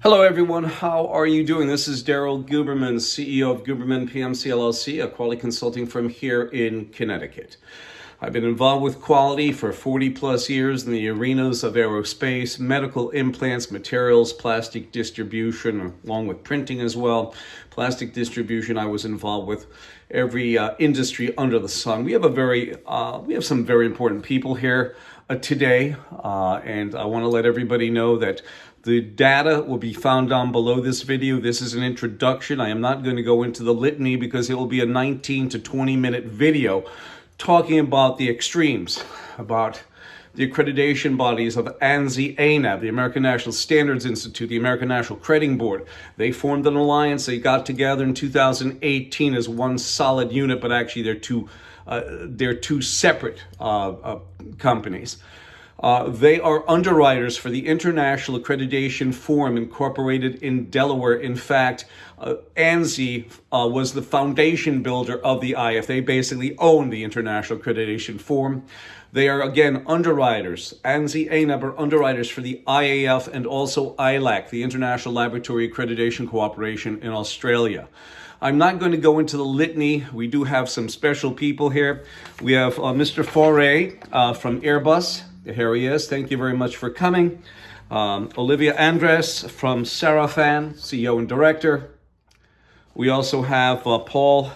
Hello everyone, how are you doing? This is Daryl Guberman, CEO of Guberman PMC LLC, a quality consulting firm here in Connecticut. I've been involved with quality for 40 plus years in the arenas of aerospace, medical implants, materials, plastic distribution, along with printing as well. Plastic distribution, I was involved with every industry under the sun. We have some very important people here today, and I want to let everybody know that the data will be found down below this video. This is an introduction. I am not going to go into the litany because it will be a 19 to 20 minute video talking about the extremes, about the accreditation bodies of ANSI, ANAB, the American National Standards Institute, the American National Crediting Board. They formed an alliance. They got together in 2018 as one solid unit, but actually they're two separate companies. They are underwriters for the International Accreditation Forum incorporated in Delaware. In fact, ANSI was the foundation builder of the IF. They basically own the International Accreditation Forum. They are, again, underwriters. ANSI, ANAB are underwriters for the IAF and also ILAC, the International Laboratory Accreditation Cooperation in Australia. I'm not going to go into the litany. We do have some special people here. We have Mr. Foray from Airbus. Here he is. Thank you very much for coming. Olivia Andres from Safran, CEO and Director. We also have Jean-Paul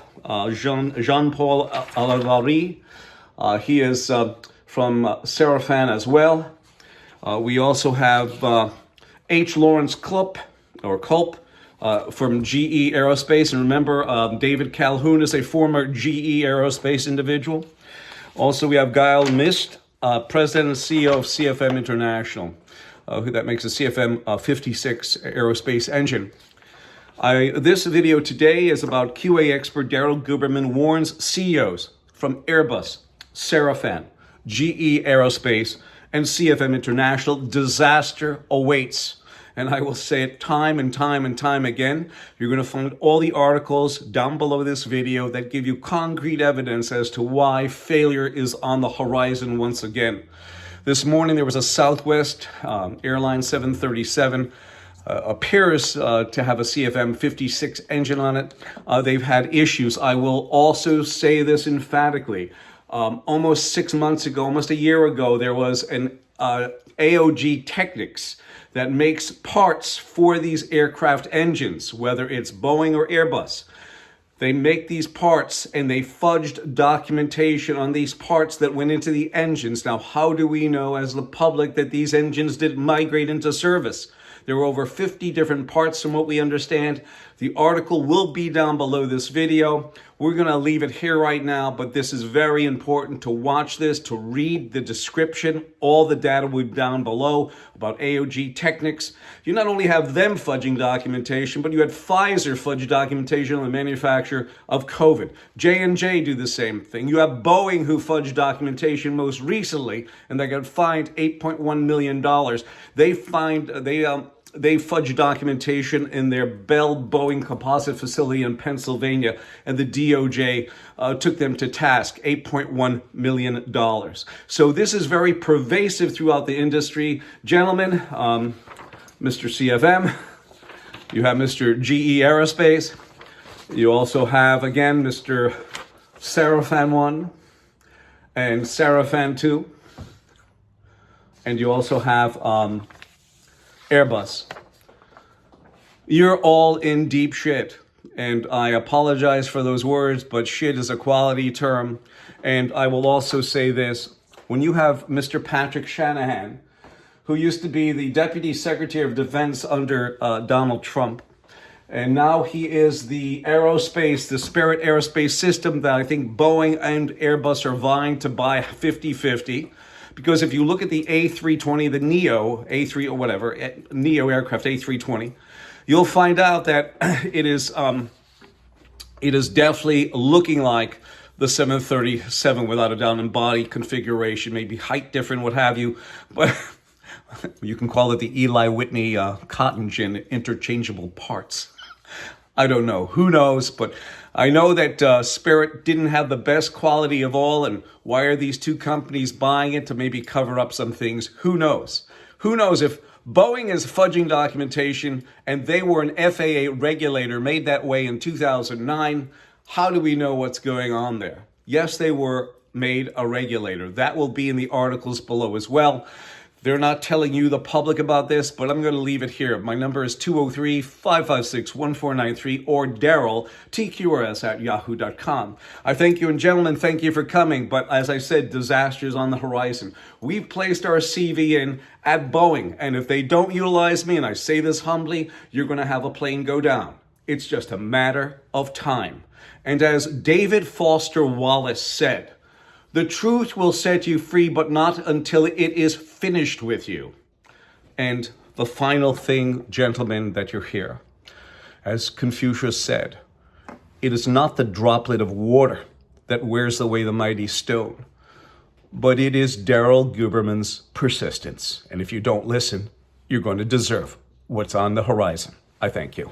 Alavary. He is from Safran as well. We also have H. Lawrence Culp from GE Aerospace. And remember, David Calhoun is a former GE Aerospace individual. Also, we have Gail Mist, President and CEO of CFM International. That makes a CFM 56 aerospace engine. This video today is about QA expert Daryl Guberman warns CEOs from Airbus, Safran, GE Aerospace, and CFM International. Disaster awaits. And I will say it time and time and time again. You're going to find all the articles down below this video that give you concrete evidence as to why failure is on the horizon once again. This morning there was a Southwest Airlines 737 appears to have a CFM 56 engine on it. They've had issues. I will also say this emphatically. Almost 6 months ago, almost a year ago, there was an AOG Technics that makes parts for these aircraft engines, whether it's Boeing or Airbus. They make these parts and they fudged documentation on these parts that went into the engines. Now, how do we know as the public that these engines didn't migrate into service? There were over 50 different parts from what we understand. The article will be down below this video. We're going to leave it here right now, but this is very important to watch this, to read the description. All the data will be down below about AOG Technics. You not only have them fudging documentation, but you had Pfizer fudge documentation on the manufacture of COVID. J&J do the same thing. You have Boeing who fudged documentation most recently, and they got fined $8.1 million. They fudged documentation in their Bell Boeing composite facility in Pennsylvania, and the DOJ took them to task, $8.1 million. So this is very pervasive throughout the industry. Gentlemen, Mr. CFM, you have Mr. GE Aerospace, you also have, again, Mr. Safran 1 and Safran 2, and you also have Airbus. You're all in deep shit. And I apologize for those words, but shit is a quality term. And I will also say this. When you have Mr. Patrick Shanahan, who used to be the Deputy Secretary of Defense under Donald Trump, and now he is the Spirit Aerospace system that I think Boeing and Airbus are vying to buy 50-50. Because if you look at the A320, the Neo A3 or whatever, Neo aircraft A320, you'll find out that it is definitely looking like the 737 without a doubt in body configuration, maybe height different, what have you. But you can call it the Eli Whitney cotton gin interchangeable parts. I don't know. Who knows? But I know that Spirit didn't have the best quality of all. And why are these two companies buying it? To maybe cover up some things? Who knows? Who knows if Boeing is fudging documentation, and they were an FAA regulator made that way in 2009. How do we know what's going on there? Yes, they were made a regulator. That will be in the articles below as well. They're not telling you, the public, about this, but I'm going to leave it here. My number is 203-556-1493 or Daryl, TQRS@yahoo.com. I thank you, and gentlemen, thank you for coming. But as I said, disasters on the horizon. We've placed our CV in at Boeing, and if they don't utilize me, and I say this humbly, you're going to have a plane go down. It's just a matter of time. And as David Foster Wallace said, the truth will set you free, but not until it is finished with you. And the final thing, gentlemen, that you're here, as Confucius said, it is not the droplet of water that wears away the mighty stone, but it is Daryl Guberman's persistence. And if you don't listen, you're going to deserve what's on the horizon. I thank you.